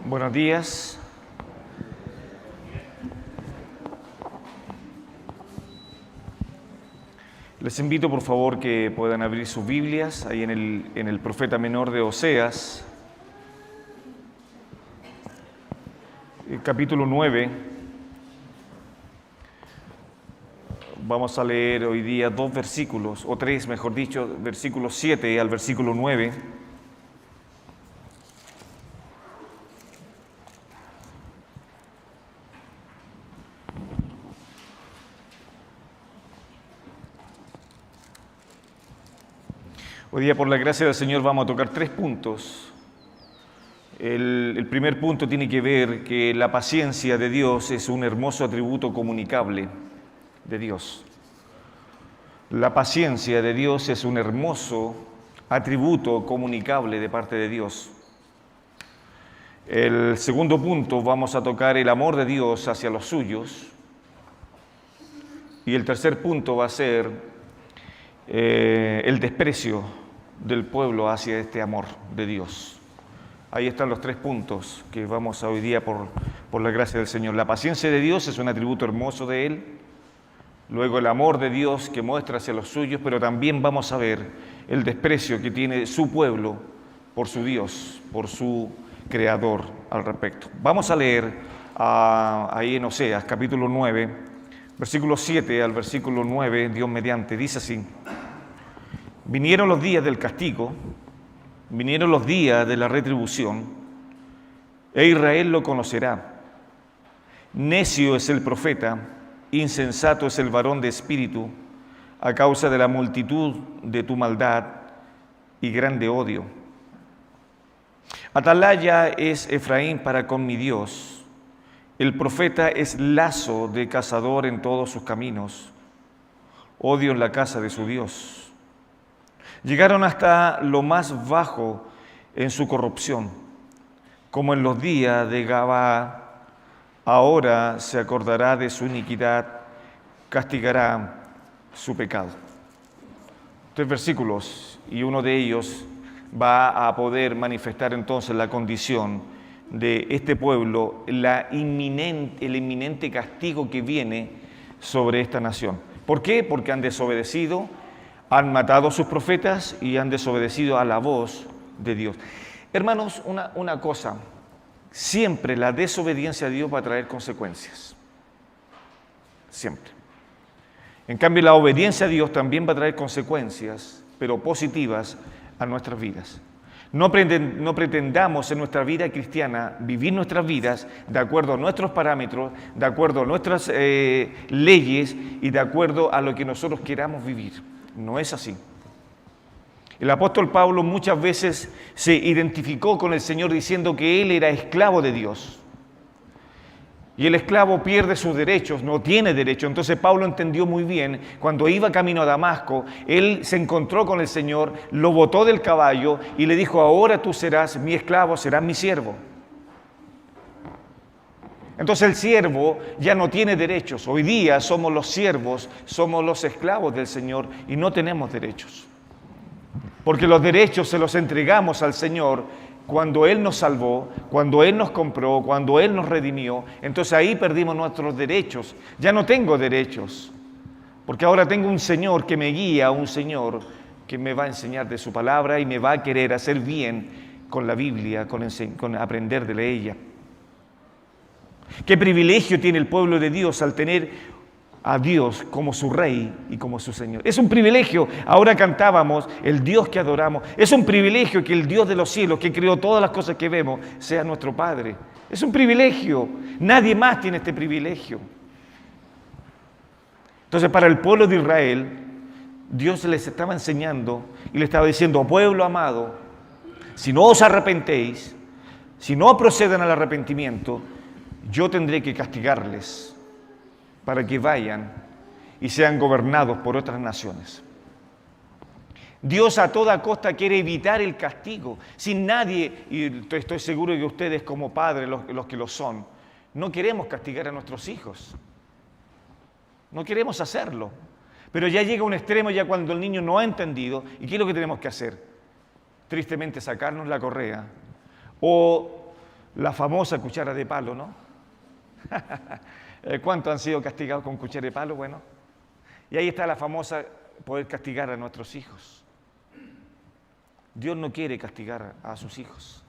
Buenos días. Les invito por favor que puedan abrir sus Biblias ahí en el profeta menor de Oseas, capítulo 9. Vamos a leer hoy día dos versículos, o tres mejor dicho, versículos 7 al versículo 9. Hoy día, por la gracia del Señor, vamos a tocar tres puntos. El primer punto tiene que ver que la paciencia de Dios es un hermoso atributo comunicable de Dios. La paciencia de Dios es un hermoso atributo comunicable de parte de Dios. El segundo punto, vamos a tocar el amor de Dios hacia los suyos. Y el tercer punto va a ser el desprecio del pueblo hacia este amor de Dios. Ahí están los tres puntos que vamos a hoy día por la gracia del Señor. La paciencia de Dios es un atributo hermoso de Él. Luego el amor de Dios que muestra hacia los suyos, pero también vamos a ver el desprecio que tiene su pueblo por su Dios, por su Creador al respecto. Vamos a leer ahí en Oseas, capítulo 9, versículo 7 al versículo 9, Dios mediante, dice así: Vinieron los días del castigo, vinieron los días de la retribución, e Israel lo conocerá. Necio es el profeta, insensato es el varón de espíritu, a causa de la multitud de tu maldad y grande odio. Atalaya es Efraín para con mi Dios, el profeta es lazo de cazador en todos sus caminos, odio en la casa de su Dios. Llegaron hasta lo más bajo en su corrupción, como en los días de Gabaa. Ahora se acordará de su iniquidad, castigará su pecado. Tres versículos, y uno de ellos va a poder manifestar entonces la condición de este pueblo, el inminente castigo que viene sobre esta nación. ¿Por qué? Porque han desobedecido, han matado a sus profetas y han desobedecido a la voz de Dios. Hermanos, una cosa, siempre la desobediencia a Dios va a traer consecuencias. Siempre. En cambio, la obediencia a Dios también va a traer consecuencias, pero positivas a nuestras vidas. No pretendamos en nuestra vida cristiana vivir nuestras vidas de acuerdo a nuestros parámetros, de acuerdo a nuestras leyes y de acuerdo a lo que nosotros queramos vivir. No es así. El apóstol Pablo muchas veces se identificó con el Señor diciendo que él era esclavo de Dios. Y el esclavo pierde sus derechos, no tiene derecho. Entonces Pablo entendió muy bien, cuando iba camino a Damasco, él se encontró con el Señor, lo botó del caballo y le dijo: ahora tú serás mi esclavo, serás mi siervo. Entonces el siervo ya no tiene derechos. Hoy día somos los siervos, somos los esclavos del Señor y no tenemos derechos. Porque los derechos se los entregamos al Señor cuando Él nos salvó, cuando Él nos compró, cuando Él nos redimió. Entonces ahí perdimos nuestros derechos. Ya no tengo derechos, porque ahora tengo un Señor que me guía, un Señor que me va a enseñar de su palabra y me va a querer hacer bien con la Biblia, con aprender de ella. Qué privilegio tiene el pueblo de Dios al tener a Dios como su Rey y como su Señor. Es un privilegio. Ahora cantábamos el Dios que adoramos. Es un privilegio que el Dios de los cielos, que creó todas las cosas que vemos, sea nuestro Padre. Es un privilegio. Nadie más tiene este privilegio. Entonces, para el pueblo de Israel, Dios les estaba enseñando y le estaba diciendo: pueblo amado, si no os arrepentéis, si no proceden al arrepentimiento, yo tendré que castigarles para que vayan y sean gobernados por otras naciones. Dios a toda costa quiere evitar el castigo. Sin nadie, y estoy seguro que ustedes como padres, los que lo son, no queremos castigar a nuestros hijos. No queremos hacerlo. Pero ya llega un extremo ya cuando el niño no ha entendido. ¿Y qué es lo que tenemos que hacer? Tristemente sacarnos la correa o La famosa cuchara de palo, ¿no? ¿Cuántos han sido castigados con cuchara de palo? Bueno, y ahí está la famosa poder castigar a nuestros hijos. Dios no quiere castigar a sus hijos.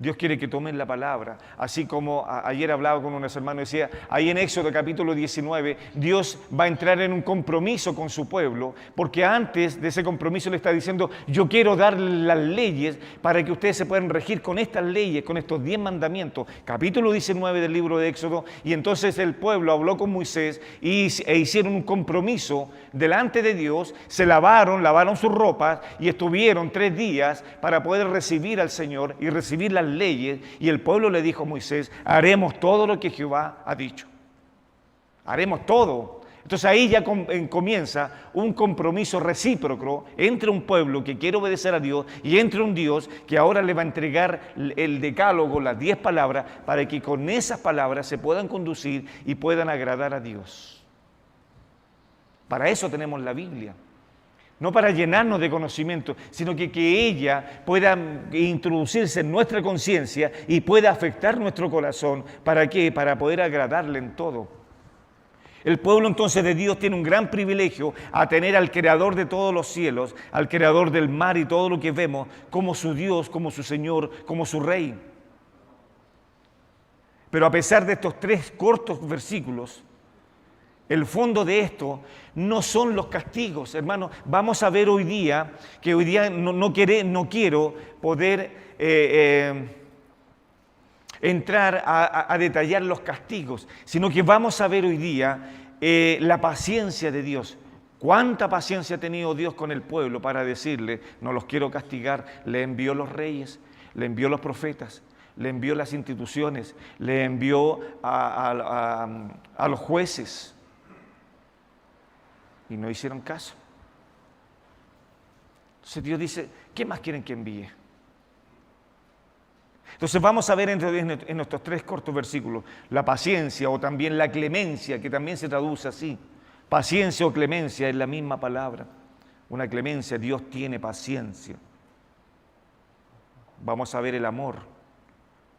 Dios quiere que tomen la palabra, así como ayer hablaba con unos hermanos, decía, ahí en Éxodo capítulo 19, Dios va a entrar en un compromiso con su pueblo, porque antes de ese compromiso le está diciendo, yo quiero dar las leyes para que ustedes se puedan regir con estas leyes, con estos 10 mandamientos, capítulo 19 del libro de Éxodo, y entonces el pueblo habló con Moisés e hicieron un compromiso delante de Dios, se lavaron sus ropas y estuvieron 3 días para poder recibir al Señor y recibir las leyes, y el pueblo le dijo a Moisés, haremos todo lo que Jehová ha dicho. Haremos todo. Entonces ahí ya comienza un compromiso recíproco entre un pueblo que quiere obedecer a Dios y entre un Dios que ahora le va a entregar el decálogo, las 10 palabras, para que con esas palabras se puedan conducir y puedan agradar a Dios. Para eso tenemos la Biblia. No para llenarnos de conocimiento, sino que ella pueda introducirse en nuestra conciencia y pueda afectar nuestro corazón. ¿Para qué? Para poder agradarle en todo. El pueblo entonces de Dios tiene un gran privilegio a tener al Creador de todos los cielos, al Creador del mar y todo lo que vemos, como su Dios, como su Señor, como su Rey. Pero a pesar de estos 3 cortos versículos, el fondo de esto no son los castigos, hermanos. Vamos a ver hoy día, que hoy día no quiero poder entrar a detallar los castigos, sino que vamos a ver hoy día la paciencia de Dios. ¿Cuánta paciencia ha tenido Dios con el pueblo para decirle, no los quiero castigar? Le envió los reyes, le envió los profetas, le envió las instituciones, le envió a los jueces. Y no hicieron caso. Entonces Dios dice, ¿qué más quieren que envíe? Entonces vamos a ver en estos 3 cortos versículos la paciencia o también la clemencia, que también se traduce así. Paciencia o clemencia es la misma palabra. Una clemencia, Dios tiene paciencia. Vamos a ver el amor,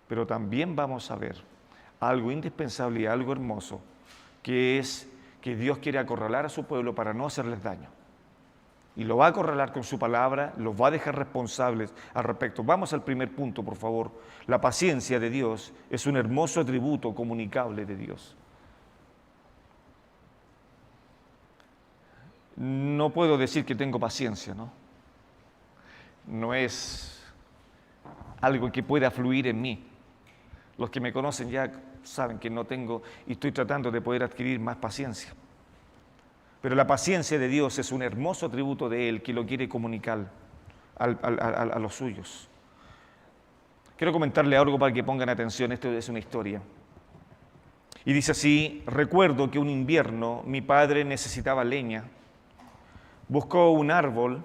pero también vamos a ver algo indispensable y algo hermoso, que es que Dios quiere acorralar a su pueblo para no hacerles daño. Y lo va a acorralar con su palabra, los va a dejar responsables al respecto. Vamos al primer punto, por favor. La paciencia de Dios es un hermoso atributo comunicable de Dios. No puedo decir que tengo paciencia, ¿no? No es algo que pueda fluir en mí. Los que me conocen ya saben que no tengo y estoy tratando de poder adquirir más paciencia. Pero la paciencia de Dios es un hermoso atributo de Él que lo quiere comunicar a los suyos. Quiero comentarle algo para que pongan atención, esto es una historia. Y dice así, recuerdo que un invierno mi padre necesitaba leña, buscó un árbol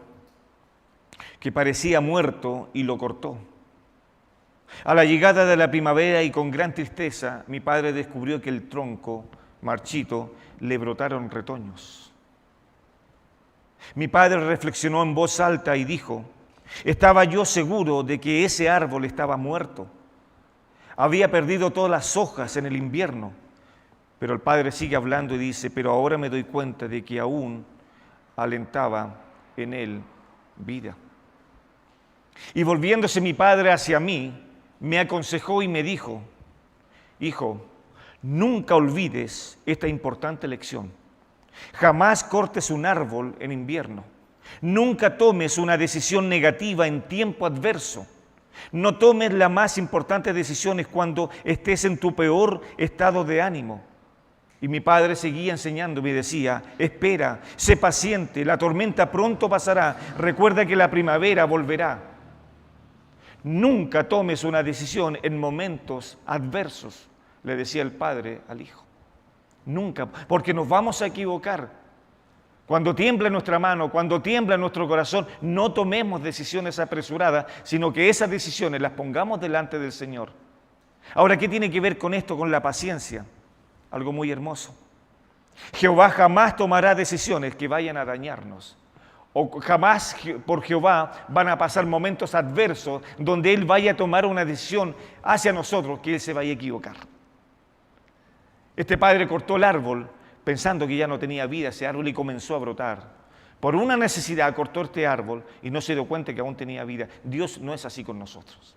que parecía muerto y lo cortó. A la llegada de la primavera y con gran tristeza, mi padre descubrió que el tronco marchito le brotaron retoños. Mi padre reflexionó en voz alta y dijo, estaba yo seguro de que ese árbol estaba muerto. Había perdido todas las hojas en el invierno. Pero el padre sigue hablando y dice, pero ahora me doy cuenta de que aún alentaba en él vida. Y volviéndose mi padre hacia mí, me aconsejó y me dijo, hijo, nunca olvides esta importante lección. Jamás cortes un árbol en invierno. Nunca tomes una decisión negativa en tiempo adverso. No tomes las más importantes decisiones cuando estés en tu peor estado de ánimo. Y mi padre seguía enseñándome y decía, espera, sé paciente, la tormenta pronto pasará, recuerda que la primavera volverá. Nunca tomes una decisión en momentos adversos, le decía el padre al hijo. Nunca, porque nos vamos a equivocar. Cuando tiembla nuestra mano, cuando tiembla nuestro corazón, no tomemos decisiones apresuradas, sino que esas decisiones las pongamos delante del Señor. Ahora, ¿qué tiene que ver con esto, con la paciencia? Algo muy hermoso. Jehová jamás tomará decisiones que vayan a dañarnos o jamás por Jehová van a pasar momentos adversos donde Él vaya a tomar una decisión hacia nosotros que Él se vaya a equivocar. Este padre cortó el árbol pensando que ya no tenía vida ese árbol y comenzó a brotar. Por una necesidad cortó este árbol y no se dio cuenta que aún tenía vida. Dios no es así con nosotros.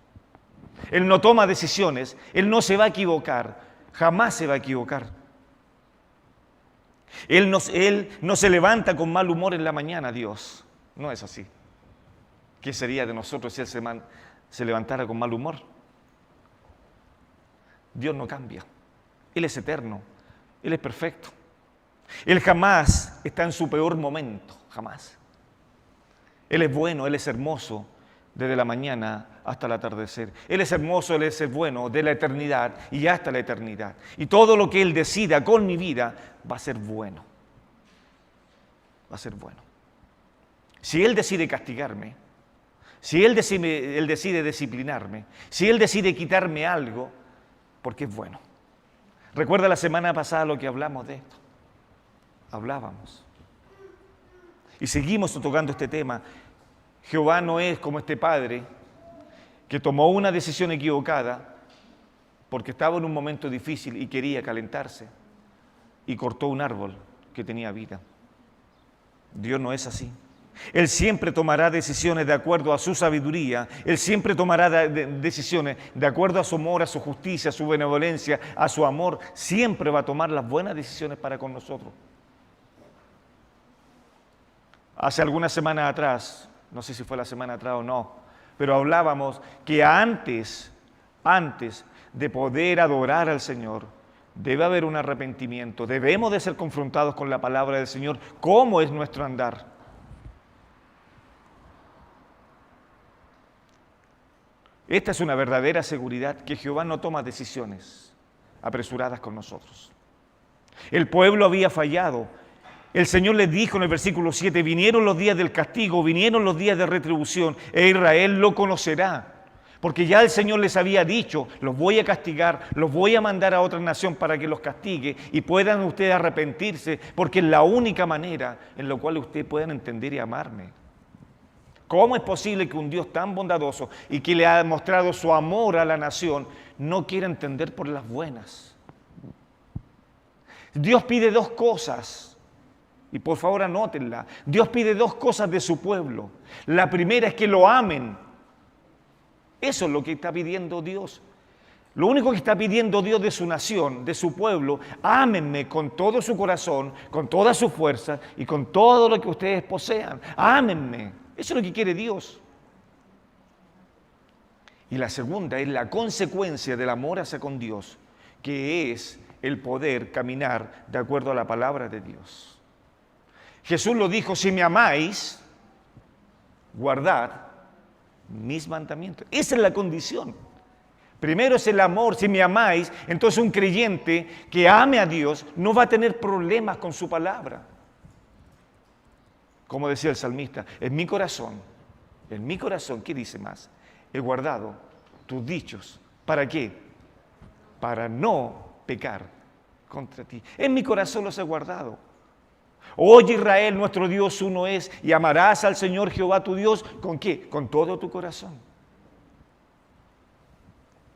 Él no toma decisiones, Él no se va a equivocar, jamás se va a equivocar. Él no se levanta con mal humor en la mañana, Dios. No es así. ¿Qué sería de nosotros si Él se levantara con mal humor? Dios no cambia. Él es eterno. Él es perfecto. Él jamás está en su peor momento, jamás. Él es bueno, Él es hermoso desde la mañana hasta el atardecer. Él es hermoso, Él es bueno de la eternidad y hasta la eternidad. Y todo lo que Él decida con mi vida va a ser bueno. Va a ser bueno. Si Él decide castigarme, si Él decide disciplinarme, si Él decide quitarme algo, porque es bueno. ¿Recuerda la semana pasada lo que hablamos de esto? Hablábamos. Y seguimos tocando este tema. Jehová no es como este padre que tomó una decisión equivocada porque estaba en un momento difícil y quería calentarse y cortó un árbol que tenía vida. Dios no es así. Él siempre tomará decisiones de acuerdo a su sabiduría. Él siempre tomará decisiones de acuerdo a su amor, a su justicia, a su benevolencia, a su amor. Siempre va a tomar las buenas decisiones para con nosotros. Hace algunas semanas atrás, no sé si fue la semana atrás o no, pero hablábamos que antes de poder adorar al Señor, debe haber un arrepentimiento. Debemos de ser confrontados con la palabra del Señor. ¿Cómo es nuestro andar? Esta es una verdadera seguridad, que Jehová no toma decisiones apresuradas con nosotros. El pueblo había fallado. El Señor les dijo en el versículo 7, vinieron los días del castigo, vinieron los días de retribución, e Israel lo conocerá. Porque ya el Señor les había dicho, los voy a castigar, los voy a mandar a otra nación para que los castigue y puedan ustedes arrepentirse, porque es la única manera en la cual ustedes puedan entender y amarme. ¿Cómo es posible que un Dios tan bondadoso y que le ha mostrado su amor a la nación no quiera entender por las buenas? Dios pide dos cosas, y por favor anótenla. Dios pide dos cosas de su pueblo. La primera es que lo amen. Eso es lo que está pidiendo Dios. Lo único que está pidiendo Dios de su nación, de su pueblo, ámenme con todo su corazón, con toda su fuerza y con todo lo que ustedes posean. Ámenme. Eso es lo que quiere Dios. Y la segunda es la consecuencia del amor hacia con Dios, que es el poder caminar de acuerdo a la palabra de Dios. Jesús lo dijo, si me amáis, guardad mis mandamientos. Esa es la condición. Primero es el amor. Si me amáis, entonces un creyente que ame a Dios no va a tener problemas con su palabra. Como decía el salmista, en mi corazón, ¿qué dice más? He guardado tus dichos. ¿Para qué? Para no pecar contra ti. En mi corazón los he guardado. Oye Israel, nuestro Dios uno es, y amarás al Señor Jehová tu Dios, ¿con qué? Con todo tu corazón.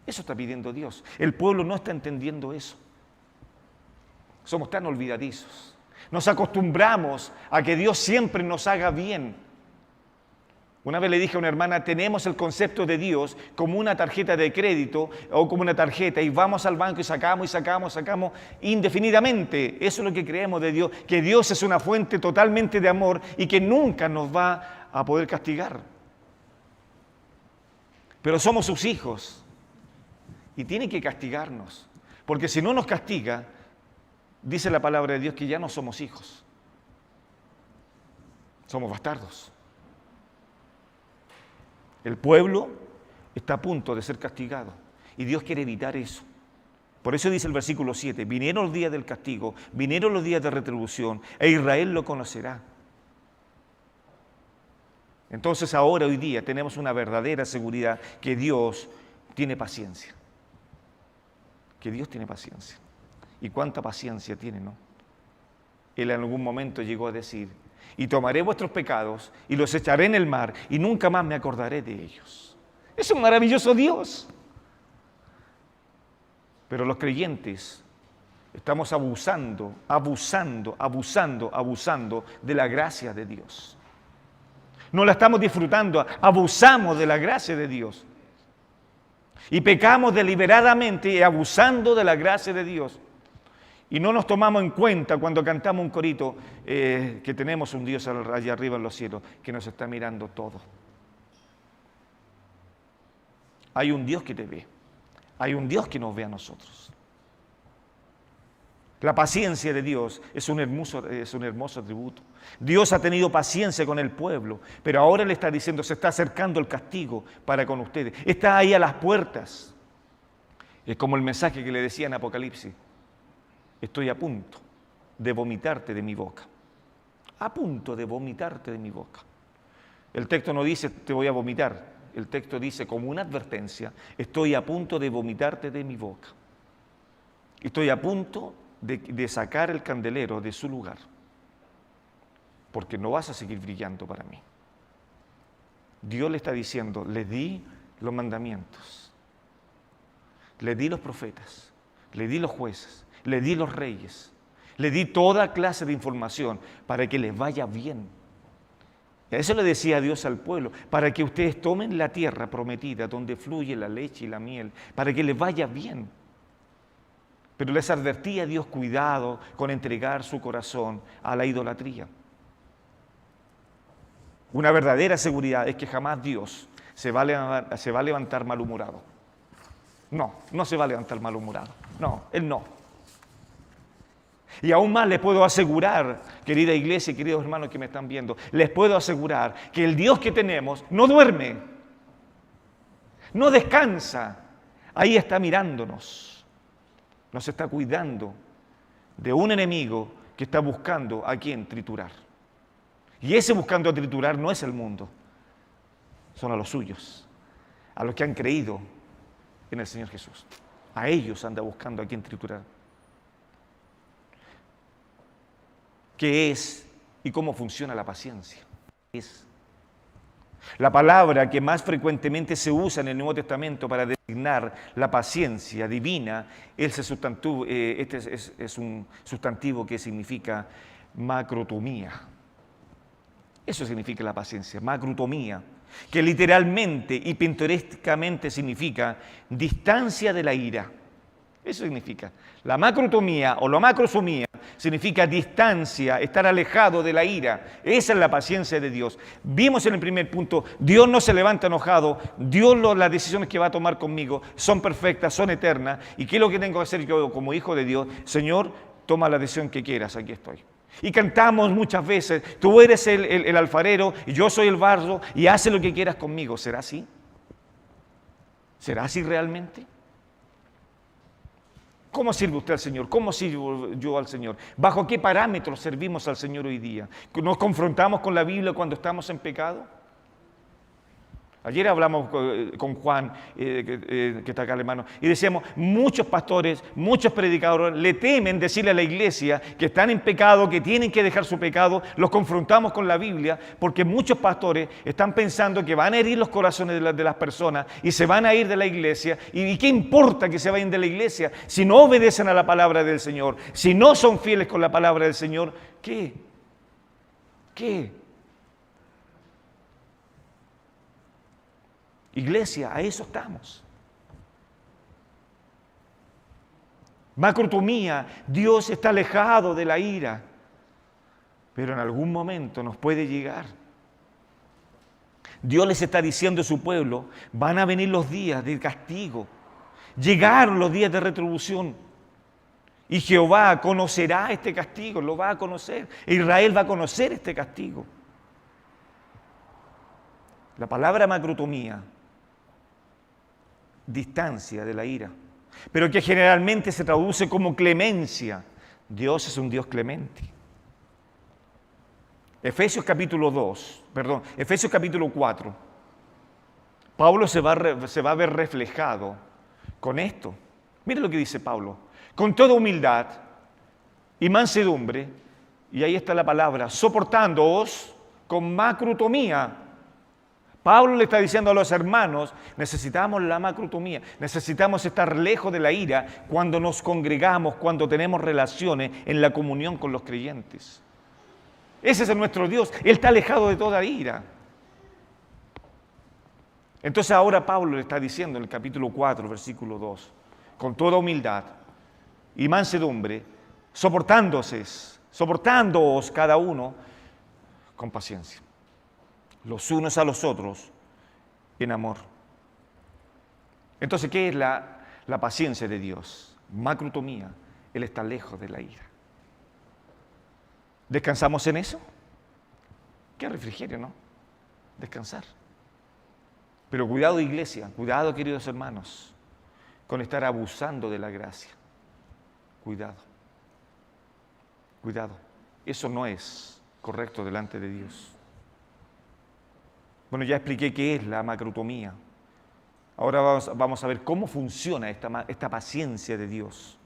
Eso está pidiendo Dios. El pueblo no está entendiendo eso. Somos tan olvidadizos. Nos acostumbramos a que Dios siempre nos haga bien. Una vez le dije a una hermana, tenemos el concepto de Dios como una tarjeta de crédito o como una tarjeta y vamos al banco y sacamos indefinidamente. Eso es lo que creemos de Dios, que Dios es una fuente totalmente de amor y que nunca nos va a poder castigar. Pero somos sus hijos y tiene que castigarnos, porque si no nos castiga, dice la palabra de Dios que ya no somos hijos, somos bastardos. El pueblo está a punto de ser castigado y Dios quiere evitar eso. Por eso dice el versículo 7, vinieron los días del castigo, vinieron los días de retribución, e Israel lo conocerá. Entonces ahora, hoy día, tenemos una verdadera seguridad que Dios tiene paciencia. Que Dios tiene paciencia. ¿Y cuánta paciencia tiene, no? Él en algún momento llegó a decir, y tomaré vuestros pecados y los echaré en el mar y nunca más me acordaré de ellos. Es un maravilloso Dios. Pero los creyentes estamos abusando de la gracia de Dios. No la estamos disfrutando, abusamos de la gracia de Dios. Y pecamos deliberadamente y abusando de la gracia de Dios. Y no nos tomamos en cuenta cuando cantamos un corito que tenemos un Dios allá arriba en los cielos que nos está mirando todo. Hay un Dios que te ve. Hay un Dios que nos ve a nosotros. La paciencia de Dios es un hermoso atributo. Dios ha tenido paciencia con el pueblo, pero ahora le está diciendo, se está acercando el castigo para con ustedes. Está ahí a las puertas. Es como el mensaje que le decía en Apocalipsis. Estoy a punto de vomitarte de mi boca. A punto de vomitarte de mi boca. El texto no dice te voy a vomitar. El texto dice como una advertencia, estoy a punto de vomitarte de mi boca. Estoy a punto de sacar el candelero de su lugar. Porque no vas a seguir brillando para mí. Dios le está diciendo, le di los mandamientos. Le di los profetas. Le di los jueces. Le di los reyes. Le di toda clase de información para que les vaya bien. Eso le decía Dios al pueblo, para que ustedes tomen la tierra prometida donde fluye la leche y la miel, para que les vaya bien. Pero les advertía Dios, cuidado con entregar su corazón a la idolatría. Una verdadera seguridad es que jamás Dios se va a levantar malhumorado. No se va a levantar malhumorado. No, Él no. Y aún más les puedo asegurar, querida iglesia y queridos hermanos que me están viendo, les puedo asegurar que el Dios que tenemos no duerme, no descansa, ahí está mirándonos, nos está cuidando de un enemigo que está buscando a quien triturar. Y ese buscando a triturar no es el mundo, son a los suyos, a los que han creído en el Señor Jesús. A ellos anda buscando a quien triturar. ¿Qué es y cómo funciona la paciencia? Es la palabra que más frecuentemente se usa en el Nuevo Testamento para designar la paciencia divina. Este es un sustantivo que significa macrotomía. Eso significa la paciencia, macrotomía, que literalmente y pintorescamente significa distancia de la ira. Eso significa. La macrotomía o la macrosomía significa distancia, estar alejado de la ira. Esa es la paciencia de Dios. Vimos en el primer punto, Dios no se levanta enojado, las decisiones que va a tomar conmigo son perfectas, son eternas. ¿Y qué es lo que tengo que hacer yo como hijo de Dios? Señor, toma la decisión que quieras, aquí estoy. Y cantamos muchas veces, tú eres el alfarero y yo soy el barro y haz lo que quieras conmigo. ¿Será así? ¿Será así realmente? ¿Cómo sirve usted al Señor? ¿Cómo sirvo yo al Señor? ¿Bajo qué parámetros servimos al Señor hoy día? ¿Nos confrontamos con la Biblia cuando estamos en pecado? Ayer hablamos con Juan, que está acá hermano, y decíamos, muchos pastores, muchos predicadores le temen decirle a la iglesia que están en pecado, que tienen que dejar su pecado. Los confrontamos con la Biblia porque muchos pastores están pensando que van a herir los corazones de las personas y se van a ir de la iglesia. ¿Y qué importa que se vayan de la iglesia si no obedecen a la palabra del Señor? Si no son fieles con la palabra del Señor, ¿qué? Iglesia, a eso estamos. Macrotomía, Dios está alejado de la ira, pero en algún momento nos puede llegar. Dios les está diciendo a su pueblo, van a venir los días de castigo, llegaron los días de retribución, y Jehová conocerá este castigo, lo va a conocer, Israel va a conocer este castigo. La palabra macrotomía, distancia de la ira, pero que generalmente se traduce como clemencia. Dios es un Dios clemente. Efesios capítulo 4, Pablo se va a ver reflejado con esto. Mire lo que dice Pablo: con toda humildad y mansedumbre, Y ahí está la palabra, soportándoos con macrotomía. Pablo le está diciendo a los hermanos, necesitamos la macrotomía, necesitamos estar lejos de la ira cuando nos congregamos, cuando tenemos relaciones en la comunión con los creyentes. Ese es nuestro Dios, Él está alejado de toda ira. Entonces ahora Pablo le está diciendo en el capítulo 4, versículo 2, con toda humildad y mansedumbre, soportándoos cada uno con paciencia, los unos a los otros en amor. Entonces, ¿qué es la paciencia de Dios? Macrotomía, Él está lejos de la ira. ¿Descansamos en eso? Qué refrigerio, ¿no? Descansar. Pero cuidado, iglesia, cuidado, queridos hermanos, con estar abusando de la gracia. Cuidado. Cuidado. Eso no es correcto delante de Dios. Bueno, ya expliqué qué es la macrotomía. Ahora vamos a ver cómo funciona esta paciencia de Dios.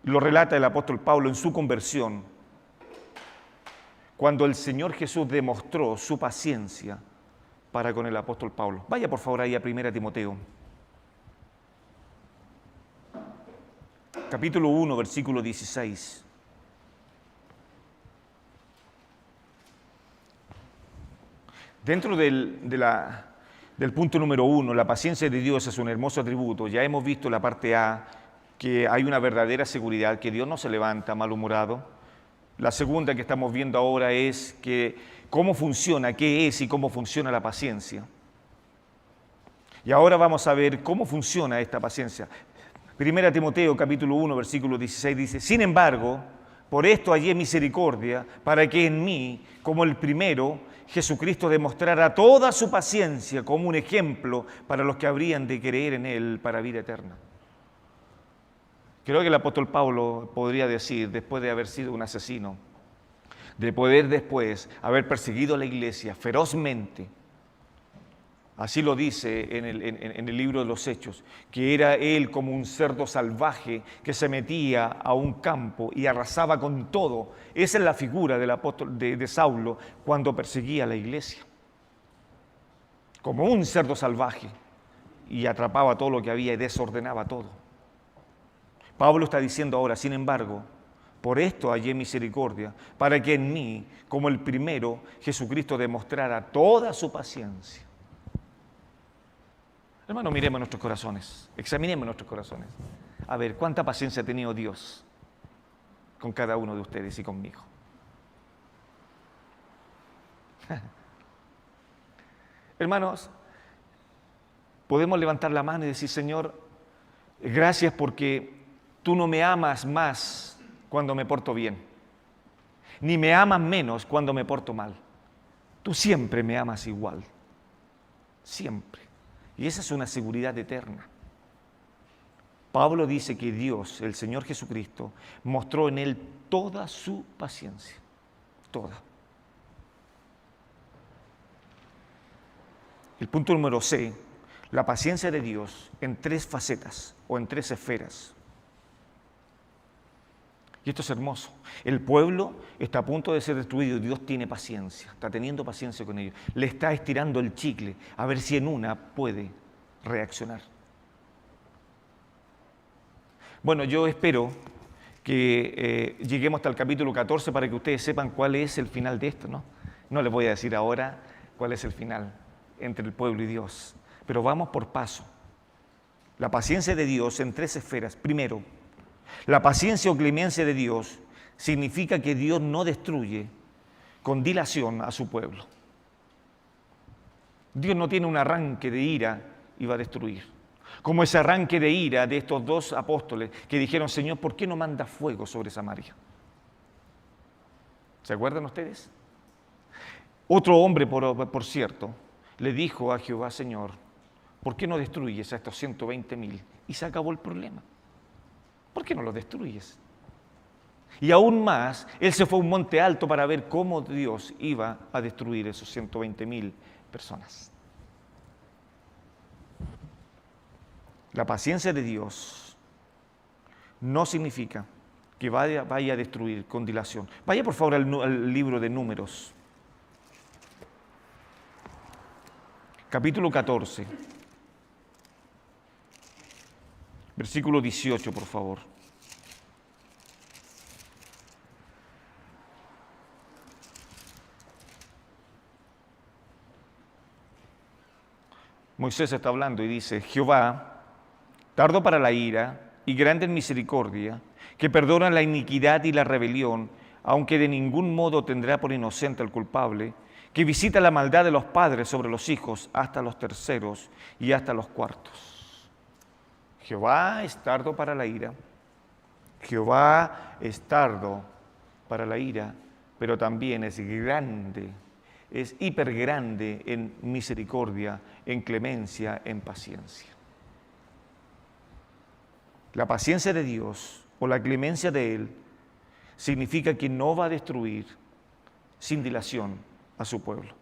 Lo relata el apóstol Pablo en su conversión, cuando el Señor Jesús demostró su paciencia para con el apóstol Pablo. Vaya por favor ahí a 1 Timoteo. Capítulo 1, versículo 16. Dentro del punto número 1, la paciencia de Dios es un hermoso atributo. Ya hemos visto la parte A, que hay una verdadera seguridad, que Dios no se levanta malhumorado. La segunda que estamos viendo ahora es que cómo funciona, qué es y cómo funciona la paciencia. Y ahora vamos a ver cómo funciona esta paciencia. 1 Timoteo capítulo 1, versículo 16 dice, sin embargo, por esto hallé misericordia, para que en mí, como el primero, Jesucristo demostrara toda su paciencia como un ejemplo para los que habrían de creer en Él para vida eterna. Creo que el apóstol Pablo podría decir, después de haber sido un asesino, de poder después haber perseguido a la iglesia ferozmente, así lo dice en el libro de los Hechos, que era él como un cerdo salvaje que se metía a un campo y arrasaba con todo. Esa es la figura del apóstol de Saulo cuando perseguía a la iglesia. Como un cerdo salvaje, y atrapaba todo lo que había y desordenaba todo. Pablo está diciendo ahora, sin embargo, por esto hallé misericordia, para que en mí, como el primero, Jesucristo demostrara toda su paciencia. Hermano, miremos nuestros corazones, examinemos nuestros corazones. A ver, ¿cuánta paciencia ha tenido Dios con cada uno de ustedes y conmigo? Hermanos, podemos levantar la mano y decir, Señor, gracias porque tú no me amas más cuando me porto bien, ni me amas menos cuando me porto mal. Tú siempre me amas igual, siempre. Y esa es una seguridad eterna. Pablo dice que Dios, el Señor Jesucristo, mostró en él toda su paciencia, toda. El punto número C, la paciencia de Dios en 3 facetas o en 3 esferas. Y esto es hermoso. El pueblo está a punto de ser destruido y Dios tiene paciencia, está teniendo paciencia con ellos. Le está estirando el chicle a ver si en una puede reaccionar. Bueno, yo espero que lleguemos hasta el capítulo 14 para que ustedes sepan cuál es el final de esto, ¿no? No les voy a decir ahora cuál es el final entre el pueblo y Dios, pero vamos por paso. La paciencia de Dios en 3 esferas. Primero, la paciencia o clemencia de Dios significa que Dios no destruye con dilación a su pueblo. Dios no tiene un arranque de ira y va a destruir. Como ese arranque de ira de estos 2 apóstoles que dijeron, Señor, ¿por qué no manda fuego sobre Samaria? ¿Se acuerdan ustedes? Otro hombre, por cierto, le dijo a Jehová, Señor, ¿por qué no destruyes a estos 120,000? Y se acabó el problema. ¿Por qué no los destruyes? Y aún más, él se fue a un monte alto para ver cómo Dios iba a destruir esos 120,000 personas. La paciencia de Dios no significa que vaya a destruir con dilación. Vaya por favor al libro de Números, capítulo 14, versículo 18, por favor. Moisés está hablando y dice: Jehová, tardo para la ira y grande en misericordia, que perdona la iniquidad y la rebelión, aunque de ningún modo tendrá por inocente al culpable, que visita la maldad de los padres sobre los hijos hasta los terceros y hasta los cuartos. Jehová es tardo para la ira, Jehová es tardo para la ira, pero también es grande, es hipergrande en misericordia, en clemencia, en paciencia. La paciencia de Dios o la clemencia de Él significa que no va a destruir sin dilación a su pueblo.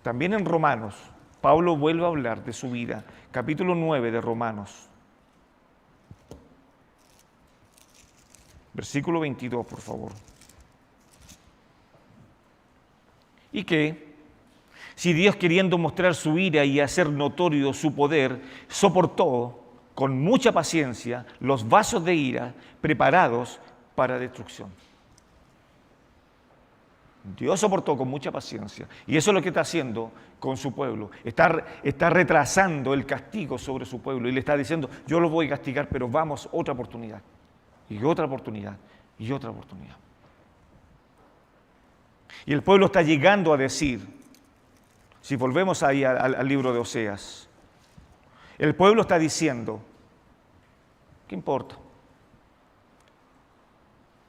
También en Romanos, Pablo vuelve a hablar de su vida, capítulo 9 de Romanos, versículo 22, por favor. Y que, si Dios, queriendo mostrar su ira y hacer notorio su poder, soportó con mucha paciencia los vasos de ira preparados para destrucción. Dios soportó con mucha paciencia, y eso es lo que está haciendo con su pueblo. Está retrasando el castigo sobre su pueblo y le está diciendo: yo lo voy a castigar, pero vamos, otra oportunidad, y otra oportunidad, y otra oportunidad. Y el pueblo está llegando a decir, si volvemos ahí al libro de Oseas, el pueblo está diciendo: ¿qué importa?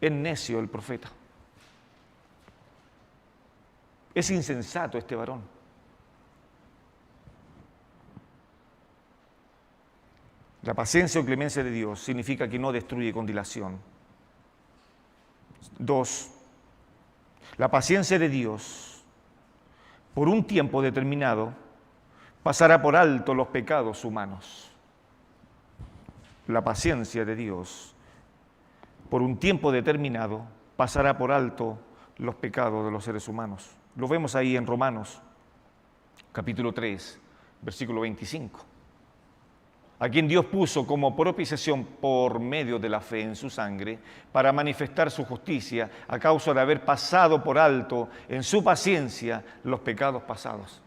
Es necio el profeta. Es insensato este varón. La paciencia o clemencia de Dios significa que no destruye con dilación. 2. La paciencia de Dios, por un tiempo determinado, pasará por alto los pecados humanos. La paciencia de Dios, por un tiempo determinado, pasará por alto los pecados de los seres humanos. Lo vemos ahí en Romanos, capítulo 3, versículo 25. A quien Dios puso como propiciación por medio de la fe en su sangre, para manifestar su justicia a causa de haber pasado por alto en su paciencia los pecados pasados.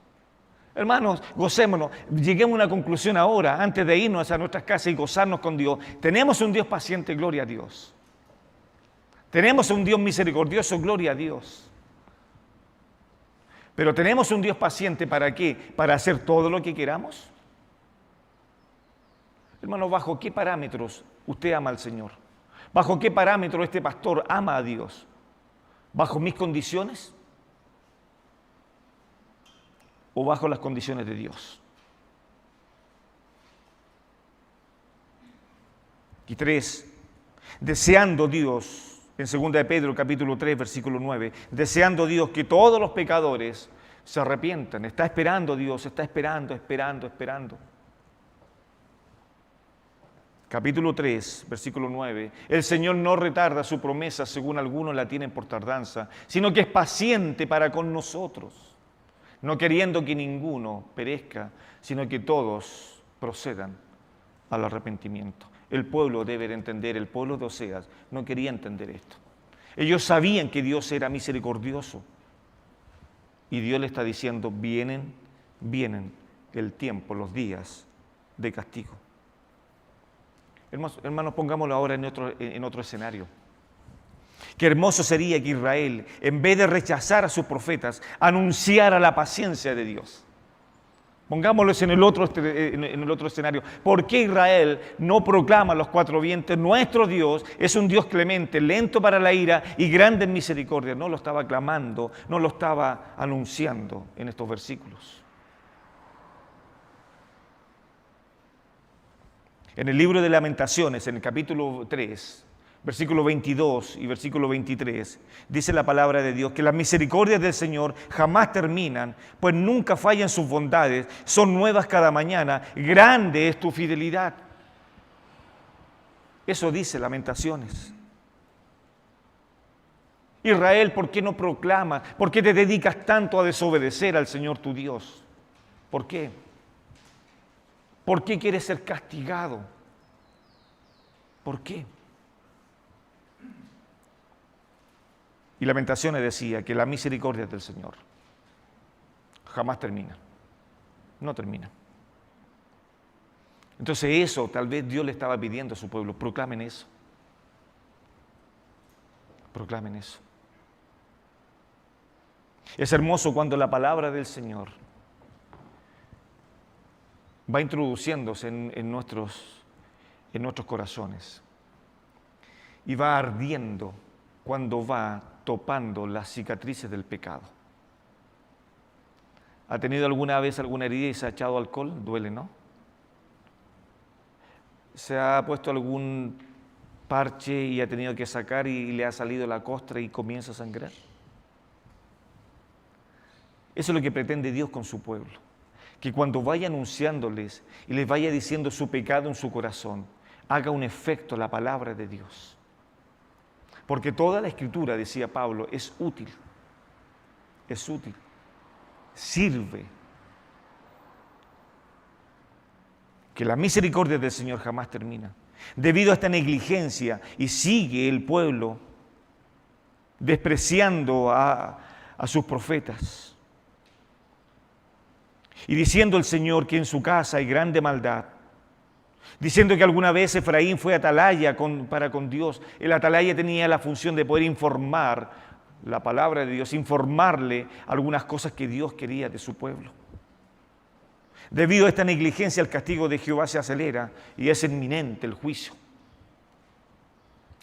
Hermanos, gocémonos, lleguemos a una conclusión ahora, antes de irnos a nuestras casas y gozarnos con Dios. Tenemos un Dios paciente, gloria a Dios. Tenemos un Dios misericordioso, gloria a Dios. Pero tenemos un Dios paciente, ¿para qué? ¿Para hacer todo lo que queramos? Hermano, ¿bajo qué parámetros usted ama al Señor? ¿Bajo qué parámetros este pastor ama a Dios? ¿Bajo mis condiciones? ¿O bajo las condiciones de Dios? Y 3, deseando Dios, en 2 de Pedro, capítulo 3, versículo 9, deseando Dios que todos los pecadores se arrepientan. Está esperando Dios, está esperando. Capítulo 3, versículo 9, el Señor no retarda su promesa, según algunos la tienen por tardanza, sino que es paciente para con nosotros, no queriendo que ninguno perezca, sino que todos procedan al arrepentimiento. El pueblo debe de entender, el pueblo de Oseas no quería entender esto. Ellos sabían que Dios era misericordioso. Y Dios le está diciendo: vienen el tiempo, los días de castigo. Hermanos, pongámoslo ahora en otro escenario. Qué hermoso sería que Israel, en vez de rechazar a sus profetas, anunciara la paciencia de Dios. Pongámoslos en el otro escenario. ¿Por qué Israel no proclama a los cuatro vientos: nuestro Dios es un Dios clemente, lento para la ira y grande en misericordia? No lo estaba clamando, no lo estaba anunciando en estos versículos. En el libro de Lamentaciones, en el capítulo 3, versículo 22 y versículo 23, dice la palabra de Dios que las misericordias del Señor jamás terminan, pues nunca fallan sus bondades, son nuevas cada mañana, grande es tu fidelidad. Eso dice Lamentaciones. Israel, ¿por qué no proclamas? ¿Por qué te dedicas tanto a desobedecer al Señor tu Dios? ¿Por qué? ¿Por qué quieres ser castigado? ¿Por qué? Y Lamentaciones decía que la misericordia del Señor jamás termina. No termina. Entonces eso tal vez Dios le estaba pidiendo a su pueblo. Proclamen eso. Proclamen eso. Es hermoso cuando la palabra del Señor va introduciéndose en nuestros corazones y va ardiendo cuando va topando las cicatrices del pecado. ¿Ha tenido alguna vez alguna herida y se ha echado alcohol? Duele, ¿no? ¿Se ha puesto algún parche y ha tenido que sacar y le ha salido la costra y comienza a sangrar? Eso es lo que pretende Dios con su pueblo. Que cuando vaya anunciándoles y les vaya diciendo su pecado en su corazón, haga un efecto la palabra de Dios. Porque toda la Escritura, decía Pablo, es útil. Es útil. Sirve. Que la misericordia del Señor jamás termina. Debido a esta negligencia, y sigue el pueblo despreciando a sus profetas. Y diciendo el Señor que en su casa hay grande maldad. Diciendo que alguna vez Efraín fue atalaya para con Dios. El atalaya tenía la función de poder informar la palabra de Dios, informarle algunas cosas que Dios quería de su pueblo. Debido a esta negligencia, el castigo de Jehová se acelera y es inminente el juicio.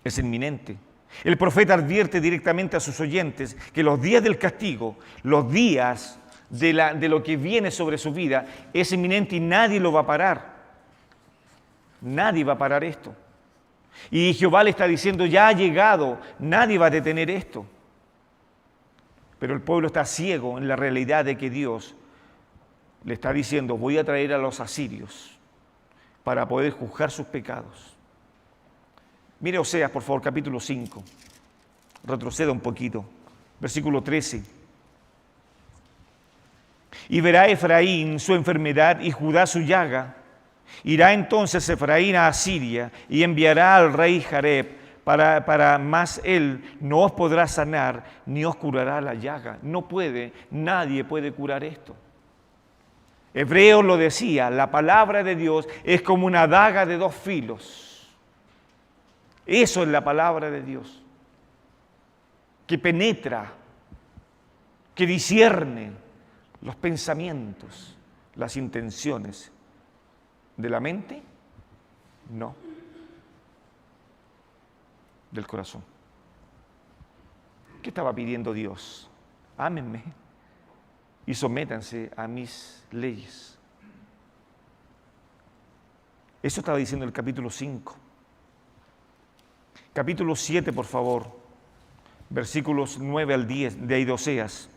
Es inminente. El profeta advierte directamente a sus oyentes que los días del castigo, los días de lo que viene sobre su vida, es inminente y nadie lo va a parar. Nadie va a parar esto. Y Jehová le está diciendo, ya ha llegado, nadie va a detener esto. Pero el pueblo está ciego en la realidad de que Dios le está diciendo, voy a traer a los asirios para poder juzgar sus pecados. Mire Oseas, por favor, capítulo 5. Retroceda un poquito. Versículo 13. Y verá Efraín su enfermedad y Judá su llaga. Irá entonces Efraín a Asiria y enviará al rey Jareb para más él no os podrá sanar ni os curará la llaga. No puede, nadie puede curar esto. Hebreos lo decía, la palabra de Dios es como una daga de dos filos. Eso es la palabra de Dios, que penetra, que discierne los pensamientos, las intenciones de la mente, no, del corazón. ¿Qué estaba pidiendo Dios? Ámenme y sométanse a mis leyes. Eso estaba diciendo el capítulo 5. Capítulo 7, por favor, versículos 9 al 10, de ahí de Oseas.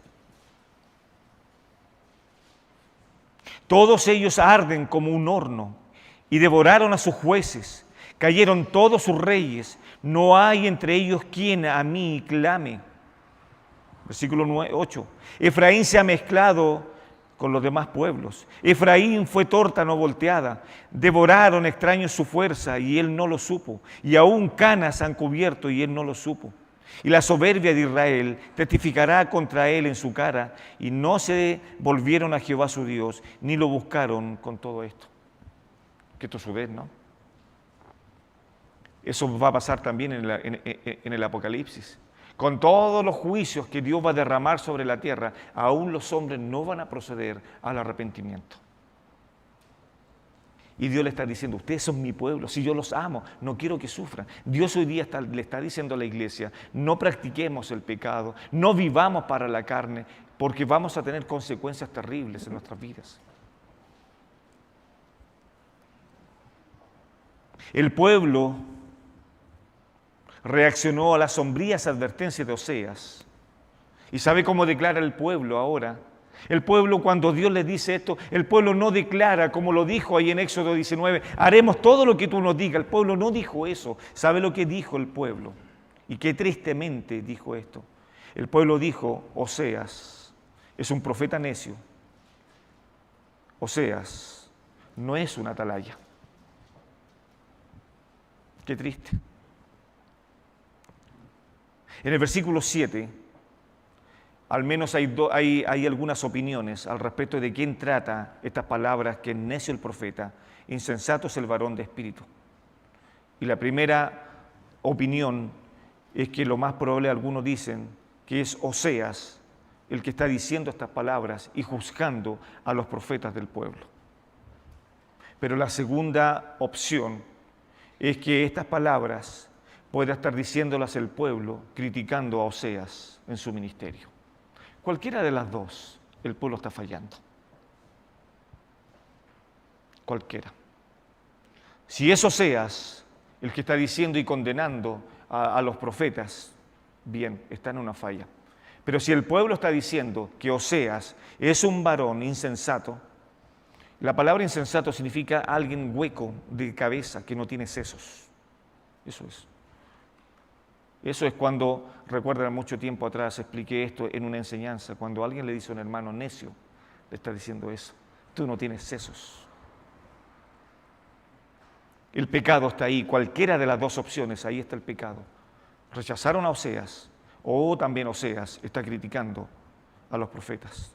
Todos ellos arden como un horno y devoraron a sus jueces. Cayeron todos sus reyes. No hay entre ellos quien a mí clame. Versículo 8. Efraín se ha mezclado con los demás pueblos. Efraín fue torta no volteada. Devoraron extraños su fuerza y él no lo supo. Y aún canas han cubierto y él no lo supo. Y la soberbia de Israel testificará contra él en su cara, y no se volvieron a Jehová su Dios, ni lo buscaron con todo esto. Qué tosudez, ¿no? Eso va a pasar también en el Apocalipsis. Con todos los juicios que Dios va a derramar sobre la tierra, aún los hombres no van a proceder al arrepentimiento. Y Dios le está diciendo, ustedes son mi pueblo, si yo los amo, no quiero que sufran. Dios hoy día le está diciendo a la iglesia, no practiquemos el pecado, no vivamos para la carne, porque vamos a tener consecuencias terribles en nuestras vidas. El pueblo reaccionó a las sombrías advertencias de Oseas. ¿Y sabe cómo declara el pueblo ahora? El pueblo, cuando Dios le dice esto, el pueblo no declara como lo dijo ahí en Éxodo 19, haremos todo lo que tú nos digas. El pueblo no dijo eso. ¿Sabe lo que dijo el pueblo? Y qué tristemente dijo esto. El pueblo dijo, Oseas es un profeta necio. Oseas no es una atalaya. Qué triste. En el versículo 7, al menos hay algunas opiniones al respecto de quién trata estas palabras, que es necio el profeta, insensato es el varón de espíritu. Y la primera opinión es que lo más probable, algunos dicen, que es Oseas el que está diciendo estas palabras y juzgando a los profetas del pueblo. Pero la segunda opción es que estas palabras pueda estar diciéndolas el pueblo, criticando a Oseas en su ministerio. Cualquiera de las dos, el pueblo está fallando. Cualquiera. Si es Oseas el que está diciendo y condenando a los profetas, bien, está en una falla. Pero si el pueblo está diciendo que Oseas es un varón insensato, la palabra insensato significa alguien hueco de cabeza que no tiene sesos. Eso es. Eso es cuando, recuerdan, mucho tiempo atrás expliqué esto en una enseñanza, cuando alguien le dice a un hermano necio, le está diciendo eso, tú no tienes sesos. El pecado está ahí, cualquiera de las dos opciones, ahí está el pecado. Rechazaron a Oseas, o también Oseas está criticando a los profetas.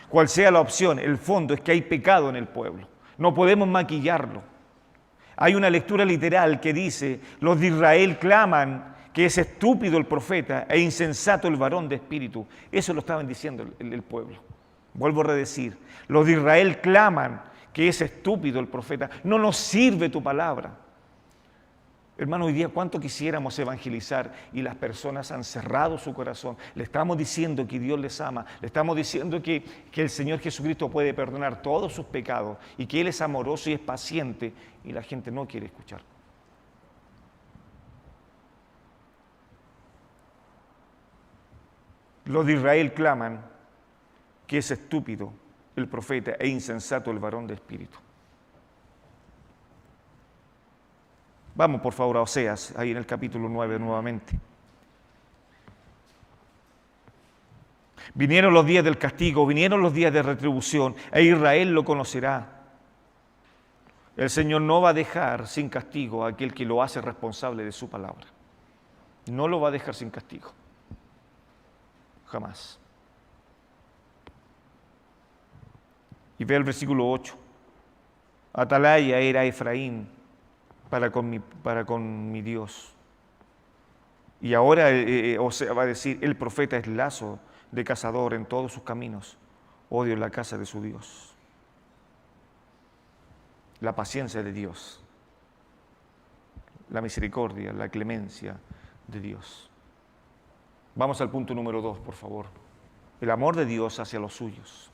Cual sea la opción, el fondo es que hay pecado en el pueblo. No podemos maquillarlo. Hay una lectura literal que dice, los de Israel claman que es estúpido el profeta e insensato el varón de espíritu. Eso lo estaban diciendo el pueblo. Vuelvo a redecir, los de Israel claman que es estúpido el profeta. No nos sirve tu palabra. Hermano, hoy día cuánto quisiéramos evangelizar y las personas han cerrado su corazón. Le estamos diciendo que Dios les ama, le estamos diciendo que el Señor Jesucristo puede perdonar todos sus pecados y que Él es amoroso y es paciente, y la gente no quiere escuchar. Los de Israel claman que es estúpido el profeta e insensato el varón de espíritu. Vamos por favor a Oseas, ahí en el capítulo 9 nuevamente. Vinieron los días del castigo, vinieron los días de retribución, e Israel lo conocerá. El Señor no va a dejar sin castigo a aquel que lo hace responsable de su palabra. No lo va a dejar sin castigo. Jamás. Y ve el versículo 8. Atalaya era Efraín para con mi Dios. Y ahora Osea va a decir, el profeta es lazo de cazador en todos sus caminos, odio en la casa de su Dios. La paciencia de Dios, la misericordia, la clemencia de Dios. Vamos al punto número 2, por favor. El amor de Dios hacia los suyos.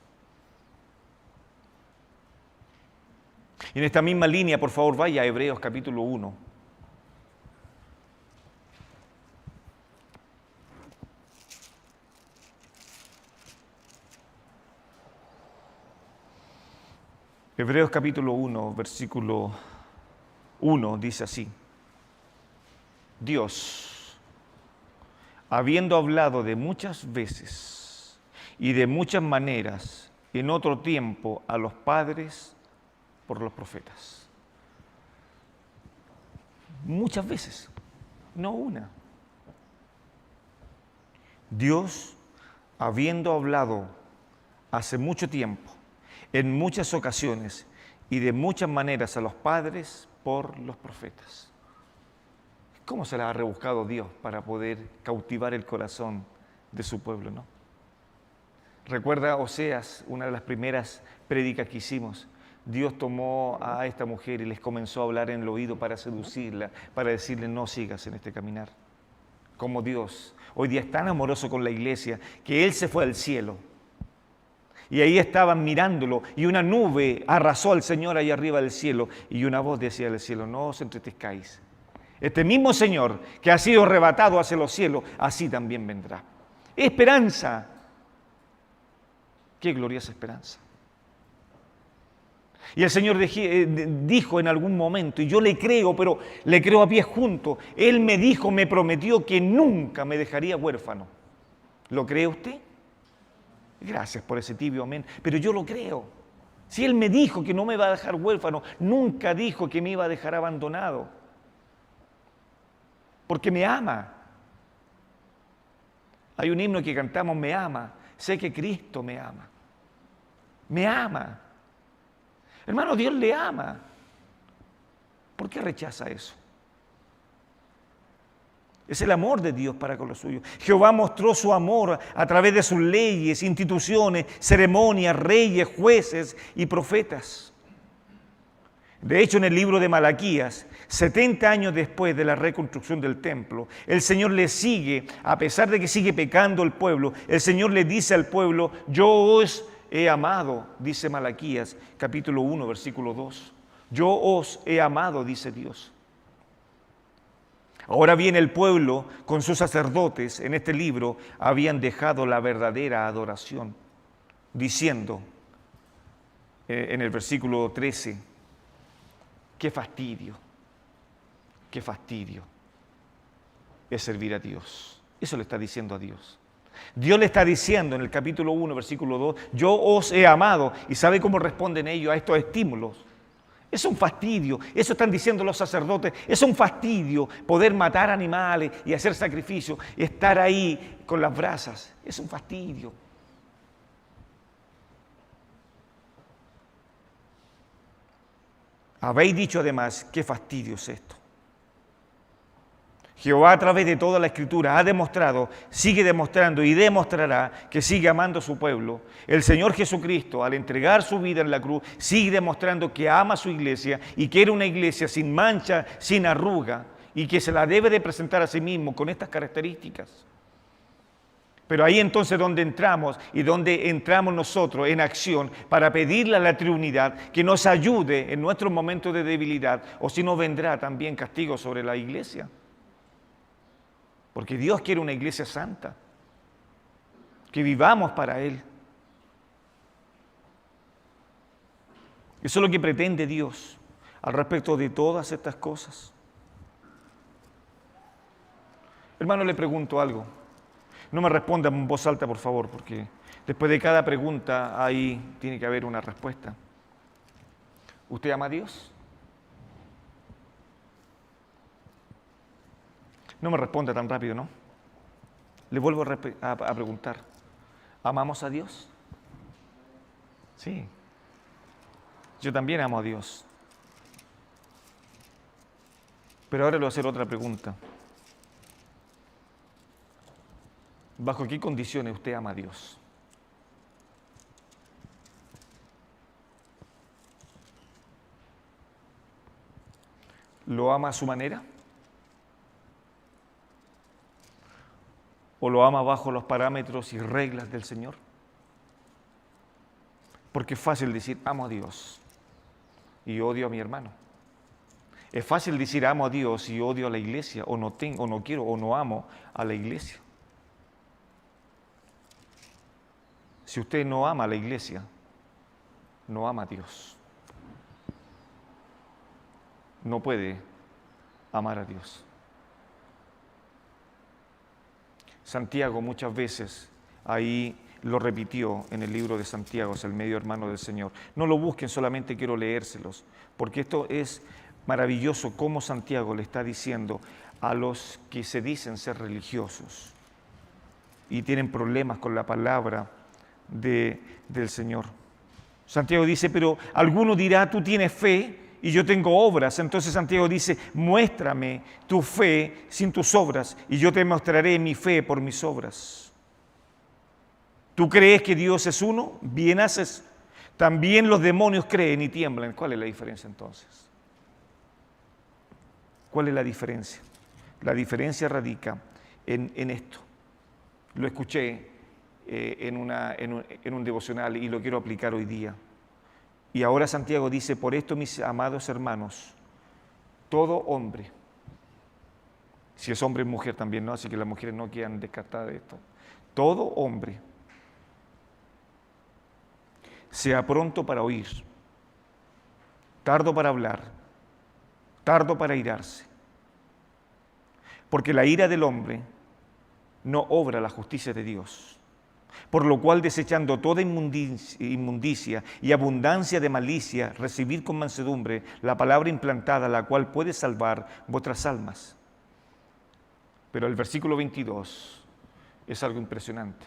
Y en esta misma línea, por favor, vaya a Hebreos capítulo 1. Hebreos capítulo 1, versículo 1, dice así. Dios, habiendo hablado de muchas veces y de muchas maneras en otro tiempo a los padres por los profetas. Muchas veces, no una. Dios, habiendo hablado hace mucho tiempo, en muchas ocasiones y de muchas maneras a los padres por los profetas. ¿Cómo se la ha rebuscado Dios para poder cautivar el corazón de su pueblo, no? Recuerda Oseas, una de las primeras prédicas que hicimos. Dios tomó a esta mujer y les comenzó a hablar en el oído para seducirla, para decirle no sigas en este caminar. Como Dios hoy día es tan amoroso con la iglesia que Él se fue al cielo. Y ahí estaban mirándolo y una nube arrasó al Señor allá arriba del cielo y una voz decía del cielo, no os entristezcáis. Este mismo Señor que ha sido arrebatado hacia los cielos, así también vendrá. Esperanza. Qué gloriosa esperanza. Y el Señor dijo en algún momento, y yo le creo, pero le creo a pie junto, Él me dijo, me prometió que nunca me dejaría huérfano. ¿Lo cree usted? Gracias por ese tibio amén, pero yo lo creo. Si Él me dijo que no me va a dejar huérfano, nunca dijo que me iba a dejar abandonado, porque me ama. Hay un himno que cantamos, me ama, sé que Cristo me ama. Me ama. Hermano, Dios le ama. ¿Por qué rechaza eso? Es el amor de Dios para con los suyos. Jehová mostró su amor a través de sus leyes, instituciones, ceremonias, reyes, jueces y profetas. De hecho, en el libro de Malaquías, 70 años después de la reconstrucción del templo, el Señor le sigue, a pesar de que sigue pecando el pueblo, el Señor le dice al pueblo, yo os he amado, dice Malaquías, capítulo 1, versículo 2. Yo os he amado, dice Dios. Ahora bien, el pueblo con sus sacerdotes en este libro habían dejado la verdadera adoración, diciendo en el versículo 13, qué fastidio es servir a Dios. Eso le está diciendo a Dios. Dios le está diciendo en el capítulo 1, versículo 2, yo os he amado. ¿Y sabe cómo responden ellos a estos estímulos? Es un fastidio, eso están diciendo los sacerdotes, es un fastidio poder matar animales y hacer sacrificios, estar ahí con las brasas, es un fastidio. Habéis dicho además, qué fastidio es esto. Jehová a través de toda la Escritura ha demostrado, sigue demostrando y demostrará que sigue amando a su pueblo. El Señor Jesucristo, al entregar su vida en la cruz, sigue demostrando que ama a su iglesia y quiere una iglesia sin mancha, sin arruga, y que se la debe de presentar a sí mismo con estas características. Pero ahí entonces donde entramos y donde entramos nosotros en acción para pedirle a la Trinidad que nos ayude en nuestros momentos de debilidad, o si no vendrá también castigo sobre la iglesia. Porque Dios quiere una iglesia santa, que vivamos para Él. Eso es lo que pretende Dios al respecto de todas estas cosas. Hermano, le pregunto algo. No me responda en voz alta, por favor, porque después de cada pregunta ahí tiene que haber una respuesta. ¿Usted ama a Dios? No me responda tan rápido, ¿no? Le vuelvo a preguntar. ¿Amamos a Dios? Sí. Yo también amo a Dios. Pero ahora le voy a hacer otra pregunta. ¿Bajo qué condiciones usted ama a Dios? ¿Lo ama a su manera? ¿O lo ama bajo los parámetros y reglas del Señor? Porque es fácil decir, amo a Dios y odio a mi hermano. Es fácil decir, amo a Dios y odio a la iglesia, o no tengo, o no quiero, o no amo a la iglesia. Si usted no ama a la iglesia, no ama a Dios. No puede amar a Dios. Santiago muchas veces ahí lo repitió en el libro de Santiago, es el medio hermano del Señor. No lo busquen, solamente quiero leérselos, porque esto es maravilloso cómo Santiago le está diciendo a los que se dicen ser religiosos y tienen problemas con la palabra del Señor. Santiago dice, pero alguno dirá, tú tienes fe y yo tengo obras. Entonces Santiago dice, muéstrame tu fe sin tus obras y yo te mostraré mi fe por mis obras. ¿Tú crees que Dios es uno? Bien haces. También los demonios creen y tiemblan. ¿Cuál es la diferencia entonces? ¿Cuál es la diferencia? La diferencia radica en esto. Lo escuché en un devocional y lo quiero aplicar hoy día. Y ahora Santiago dice, por esto, mis amados hermanos, todo hombre, si es hombre y mujer también, ¿no? Así que las mujeres no quedan descartadas de esto. Todo hombre sea pronto para oír, tardo para hablar, tardo para irarse. Porque la ira del hombre no obra la justicia de Dios. Por lo cual, desechando toda inmundicia y abundancia de malicia, recibid con mansedumbre la palabra implantada, la cual puede salvar vuestras almas. Pero el versículo 22 es algo impresionante.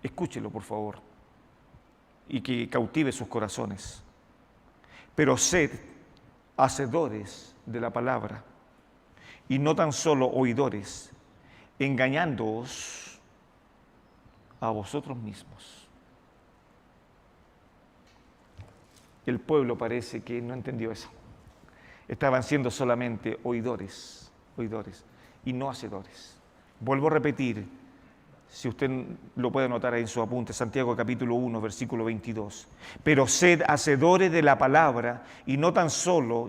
Escúchelo, por favor, y que cautive sus corazones. Pero sed hacedores de la palabra, y no tan solo oidores, engañándoos a vosotros mismos. El pueblo parece que no entendió eso. Estaban siendo solamente oidores, y no hacedores. Vuelvo a repetir, si usted lo puede anotar ahí en su apunte, Santiago capítulo 1, versículo 22. Pero sed hacedores de la palabra, y no tan solo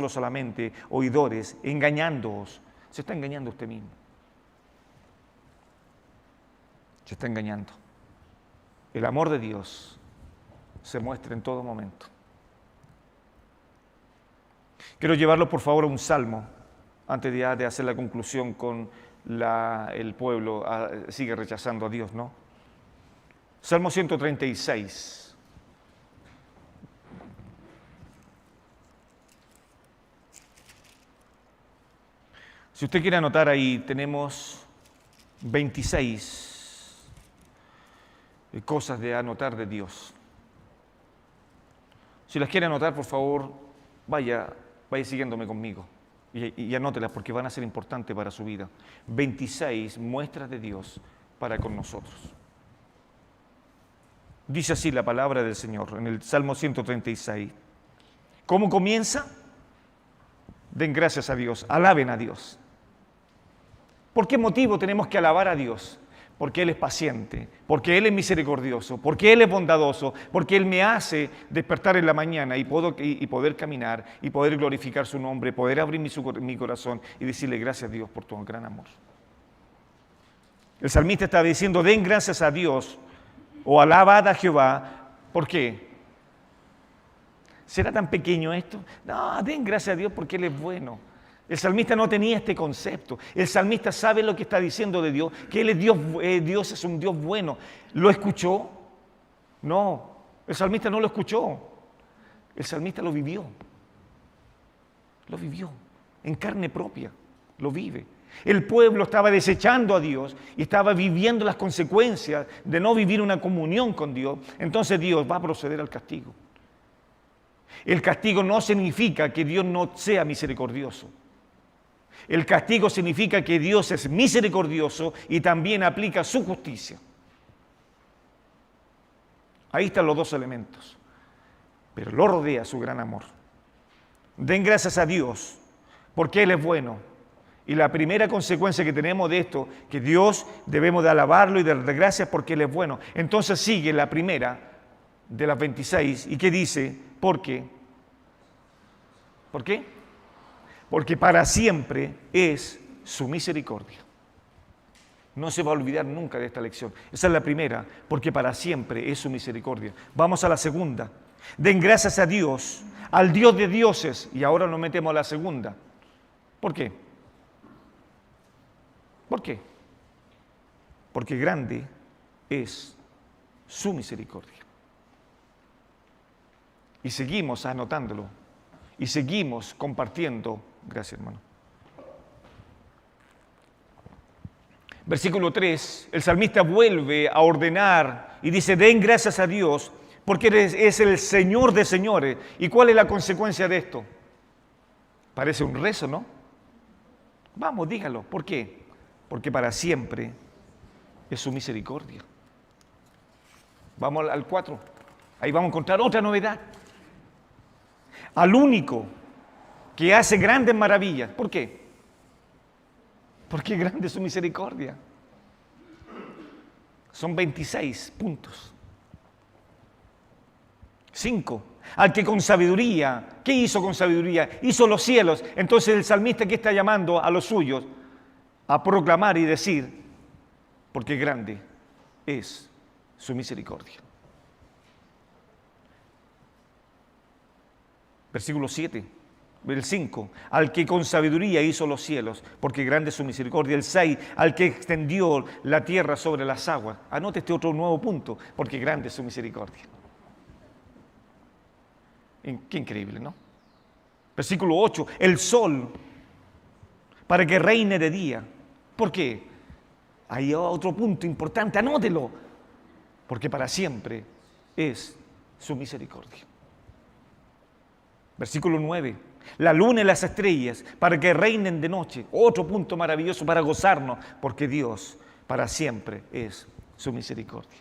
solamente oidores, engañándoos. Se está engañando usted mismo. Se está engañando. El amor de Dios se muestra en todo momento. Quiero llevarlo, por favor, a un salmo, antes de hacer la conclusión con el pueblo sigue rechazando a Dios, ¿no? Salmo 136. Si usted quiere anotar ahí, tenemos 26 cosas de anotar de Dios. Si las quiere anotar, por favor, vaya siguiéndome conmigo. Y anótelas porque van a ser importantes para su vida. 26 muestras de Dios para con nosotros. Dice así la palabra del Señor en el Salmo 136. ¿Cómo comienza? Den gracias a Dios, alaben a Dios. ¿Por qué motivo tenemos que alabar a Dios? Porque Él es paciente, porque Él es misericordioso, porque Él es bondadoso, porque Él me hace despertar en la mañana y poder caminar y poder glorificar su nombre, poder abrir mi corazón y decirle gracias a Dios por tu gran amor. El salmista está diciendo, den gracias a Dios o alabad a Jehová. ¿Por qué? ¿Será tan pequeño esto? No, den gracias a Dios porque Él es bueno. El salmista no tenía este concepto. El salmista sabe lo que está diciendo de Dios, que Él es Dios, Dios es un Dios bueno. ¿Lo escuchó? No, el salmista no lo escuchó. El salmista lo vivió. Lo vivió en carne propia, lo vive. El pueblo estaba desechando a Dios y estaba viviendo las consecuencias de no vivir una comunión con Dios. Entonces Dios va a proceder al castigo. El castigo no significa que Dios no sea misericordioso. El castigo significa que Dios es misericordioso y también aplica su justicia. Ahí están los dos elementos. Pero lo rodea su gran amor. Den gracias a Dios porque Él es bueno. Y la primera consecuencia que tenemos de esto, que Dios debemos de alabarlo y darle gracias porque Él es bueno. Entonces sigue la primera de las 26 y que dice, ¿por qué? ¿Por qué? Porque para siempre es su misericordia. No se va a olvidar nunca de esta lección. Esa es la primera, porque para siempre es su misericordia. Vamos a la segunda. Den gracias a Dios, al Dios de dioses. Y ahora nos metemos a la segunda. ¿Por qué? ¿Por qué? Porque grande es su misericordia. Y seguimos anotándolo. Y seguimos compartiendo. Gracias, hermano. Versículo 3, el salmista vuelve a ordenar y dice, den gracias a Dios porque es el Señor de señores. ¿Y cuál es la consecuencia de esto? Parece un rezo, ¿no? Vamos, dígalo. ¿Por qué? Porque para siempre es su misericordia. Vamos al 4. Ahí vamos a encontrar otra novedad. Al único que hace grandes maravillas. ¿Por qué? Porque grande es su misericordia. Son 26 puntos. 5. Al que con sabiduría, ¿qué hizo con sabiduría? Hizo los cielos. Entonces el salmista que está llamando a los suyos a proclamar y decir, porque grande es su misericordia. Versículo 7. El 5, al que con sabiduría hizo los cielos, porque grande es su misericordia. El 6, al que extendió la tierra sobre las aguas. Anote este otro nuevo punto, porque grande es su misericordia. Qué increíble, ¿no? Versículo 8, el sol, para que reine de día. ¿Por qué? Hay otro punto importante, anótelo, porque para siempre es su misericordia. Versículo 9, la luna y las estrellas, para que reinen de noche. Otro punto maravilloso para gozarnos, porque Dios para siempre es su misericordia.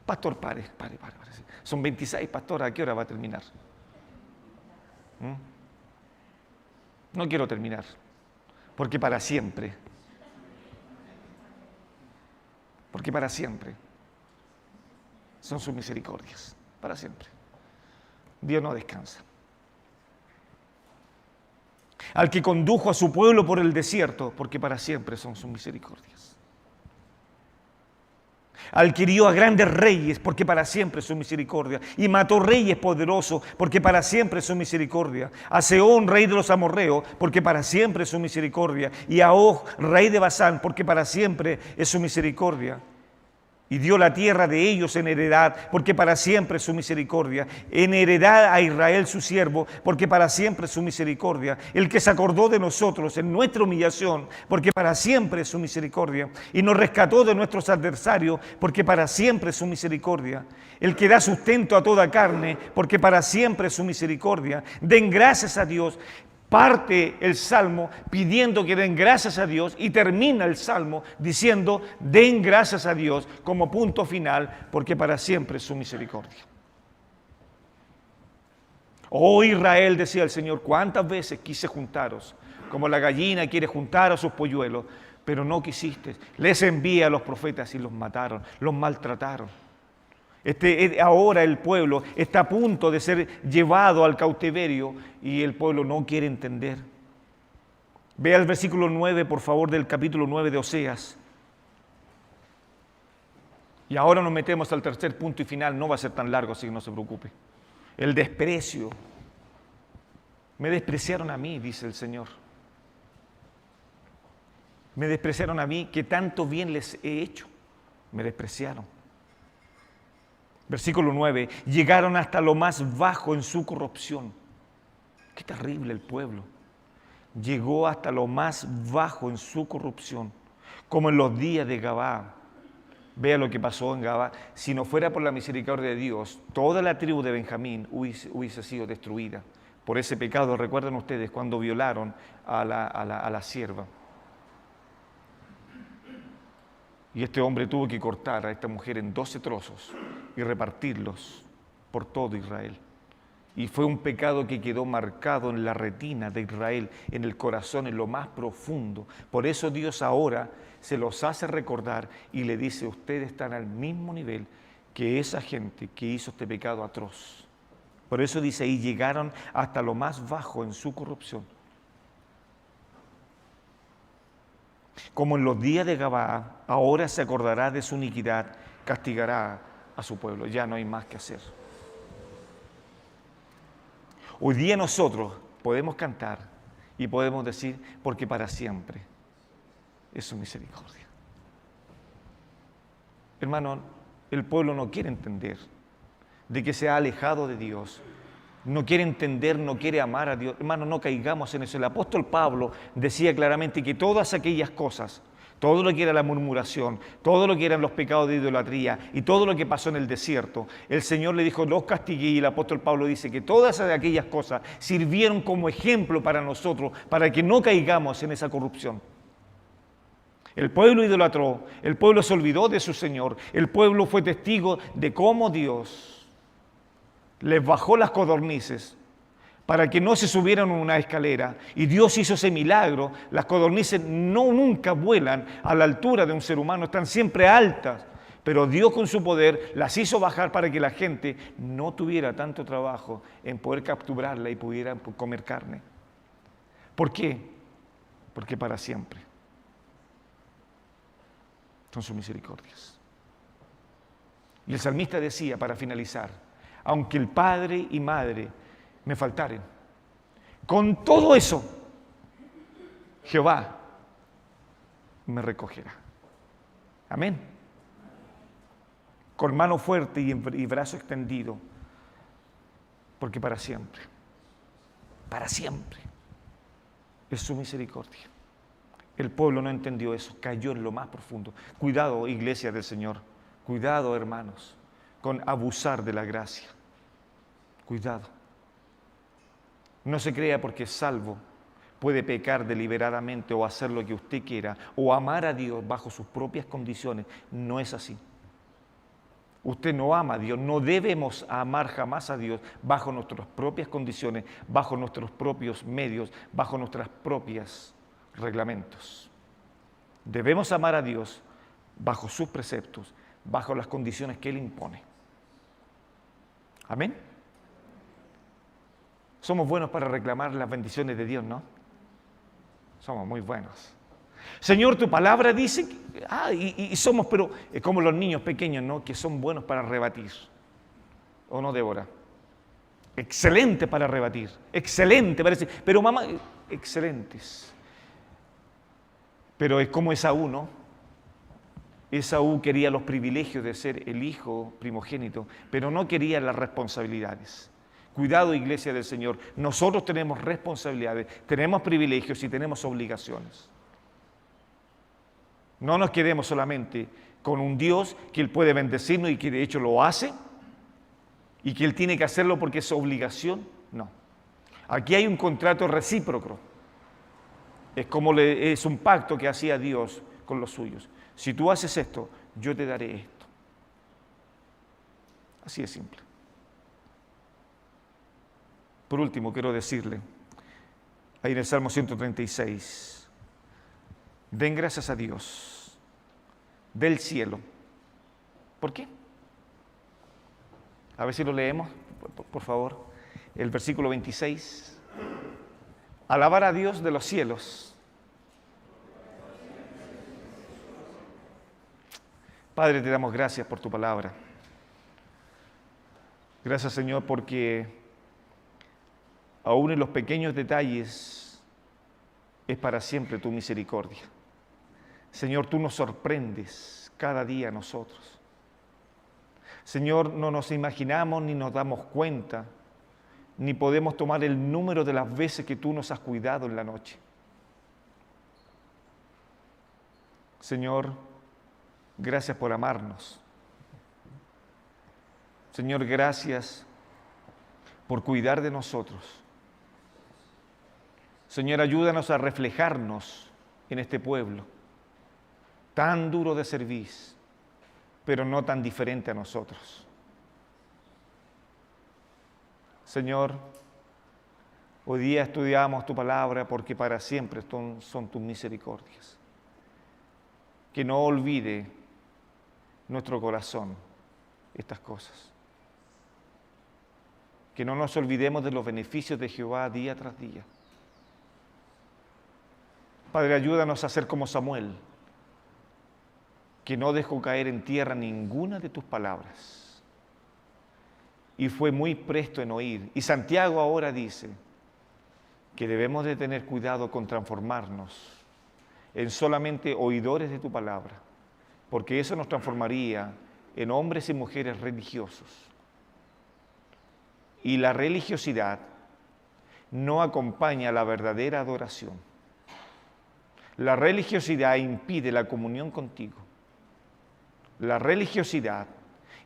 Pastor, pare. Son 26, pastor, ¿a qué hora va a terminar? No quiero terminar, porque para siempre son sus misericordias, para siempre. Dios no descansa. Al que condujo a su pueblo por el desierto, porque para siempre son sus misericordias. Al que hirió a grandes reyes, porque para siempre es su misericordia. Y mató reyes poderosos, porque para siempre es su misericordia. A Sehón, rey de los amorreos, porque para siempre es su misericordia. Y a Og, rey de Basán, porque para siempre es su misericordia. Y dio la tierra de ellos en heredad, porque para siempre es su misericordia. En heredad a Israel su siervo, porque para siempre es su misericordia. El que se acordó de nosotros en nuestra humillación, porque para siempre es su misericordia. Y nos rescató de nuestros adversarios, porque para siempre es su misericordia. El que da sustento a toda carne, porque para siempre es su misericordia. Den gracias a Dios. Parte el Salmo pidiendo que den gracias a Dios y termina el Salmo diciendo, den gracias a Dios como punto final, porque para siempre es su misericordia. Oh Israel, decía el Señor, cuántas veces quise juntaros, como la gallina quiere juntar a sus polluelos, pero no quisiste. Les envié a los profetas y los mataron, los maltrataron. Ahora el pueblo está a punto de ser llevado al cautiverio y el pueblo no quiere entender. Vea el versículo 9, por favor, del capítulo 9 de Oseas. Y ahora nos metemos al tercer punto y final, no va a ser tan largo, así que no se preocupe. El desprecio. Me despreciaron a mí, dice el Señor. Me despreciaron a mí, que tanto bien les he hecho. Me despreciaron. Versículo 9, llegaron hasta lo más bajo en su corrupción. Qué terrible el pueblo. Llegó hasta lo más bajo en su corrupción, como en los días de Gabá. Vea lo que pasó en Gabá. Si no fuera por la misericordia de Dios, toda la tribu de Benjamín hubiese sido destruida por ese pecado. Recuerdan ustedes cuando violaron a la sierva. Y este hombre tuvo que cortar a esta mujer en 12 trozos y repartirlos por todo Israel. Y fue un pecado que quedó marcado en la retina de Israel, en el corazón, en lo más profundo. Por eso Dios ahora se los hace recordar y le dice, ustedes están al mismo nivel que esa gente que hizo este pecado atroz. Por eso dice, y llegaron hasta lo más bajo en su corrupción. Como en los días de Gabá, ahora se acordará de su iniquidad, castigará a su pueblo. Ya no hay más que hacer. Hoy día nosotros podemos cantar y podemos decir, porque para siempre es su misericordia. Hermano, el pueblo no quiere entender de que se ha alejado de Dios. No quiere entender, no quiere amar a Dios. Hermano, no caigamos en eso. El apóstol Pablo decía claramente que todas aquellas cosas, todo lo que era la murmuración, todo lo que eran los pecados de idolatría y todo lo que pasó en el desierto, el Señor le dijo, los castigué, y el apóstol Pablo dice que todas aquellas cosas sirvieron como ejemplo para nosotros, para que no caigamos en esa corrupción. El pueblo idolatró, el pueblo se olvidó de su Señor, el pueblo fue testigo de cómo Dios les bajó las codornices para que no se subieran a una escalera, y Dios hizo ese milagro. Las codornices nunca vuelan a la altura de un ser humano, están siempre altas, pero Dios con su poder las hizo bajar para que la gente no tuviera tanto trabajo en poder capturarla y pudiera comer carne. ¿Por qué? Porque para siempre son sus misericordias. Y el salmista decía, para finalizar, aunque el padre y madre me faltaren, Con todo eso, Jehová me recogerá. Amén. Con mano fuerte y brazo extendido, porque para siempre es su misericordia. El pueblo no entendió eso, cayó en lo más profundo. Cuidado, iglesia del Señor, cuidado, hermanos, con abusar de la gracia. Cuidado. No se crea porque es salvo, puede pecar deliberadamente o hacer lo que usted quiera, o amar a Dios bajo sus propias condiciones. No es así. Usted no ama a Dios, no debemos amar jamás a Dios bajo nuestras propias condiciones, bajo nuestros propios medios, bajo nuestros propios reglamentos. Debemos amar a Dios bajo sus preceptos, bajo las condiciones que Él impone. Amén. Somos buenos para reclamar las bendiciones de Dios, ¿no? Somos muy buenos. Señor, tu palabra dice, y somos, pero como los niños pequeños, ¿no? Que son buenos para rebatir. ¿O no, Débora? Excelente para rebatir, excelente para decir, pero mamá, excelentes. Pero es como Esaú, ¿no? Esaú quería los privilegios de ser el hijo primogénito, pero no quería las responsabilidades. Cuidado, iglesia del Señor, nosotros tenemos responsabilidades, tenemos privilegios y tenemos obligaciones. No nos quedemos solamente con un Dios que Él puede bendecirnos y que de hecho lo hace y que Él tiene que hacerlo porque es su obligación. No. Aquí hay un contrato recíproco. Es un pacto que hacía Dios con los suyos. Si tú haces esto, yo te daré esto. Así de simple. Por último, quiero decirle, ahí en el Salmo 136, den gracias a Dios del cielo. ¿Por qué? A ver si lo leemos, por favor. El versículo 26. Alabar a Dios de los cielos. Padre, te damos gracias por tu palabra. Gracias, Señor, porque aún en los pequeños detalles es para siempre tu misericordia. Señor, tú nos sorprendes cada día a nosotros. Señor, no nos imaginamos ni nos damos cuenta, ni podemos tomar el número de las veces que tú nos has cuidado en la noche. Señor, gracias por amarnos. Señor, gracias por cuidar de nosotros. Señor, ayúdanos a reflejarnos en este pueblo, tan duro de servir, pero no tan diferente a nosotros. Señor, hoy día estudiamos tu palabra porque para siempre son tus misericordias. Que no olvide nuestro corazón estas cosas. Que no nos olvidemos de los beneficios de Jehová día tras día. Padre, ayúdanos a ser como Samuel, que no dejó caer en tierra ninguna de tus palabras. Y fue muy presto en oír. Y Santiago ahora dice que debemos de tener cuidado con transformarnos en solamente oidores de tu palabra, porque eso nos transformaría en hombres y mujeres religiosos. Y la religiosidad no acompaña la verdadera adoración. La religiosidad impide la comunión contigo. La religiosidad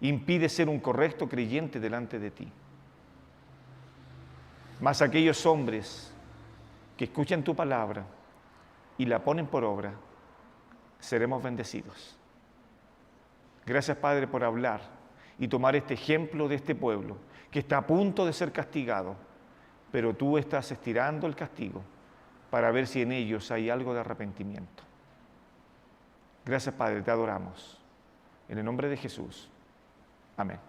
impide ser un correcto creyente delante de ti. Mas aquellos hombres que escuchan tu palabra y la ponen por obra, seremos bendecidos. Gracias, Padre, por hablar y tomar este ejemplo de este pueblo que está a punto de ser castigado, pero tú estás estirando el castigo para ver si en ellos hay algo de arrepentimiento. Gracias, Padre, te adoramos. En el nombre de Jesús. Amén.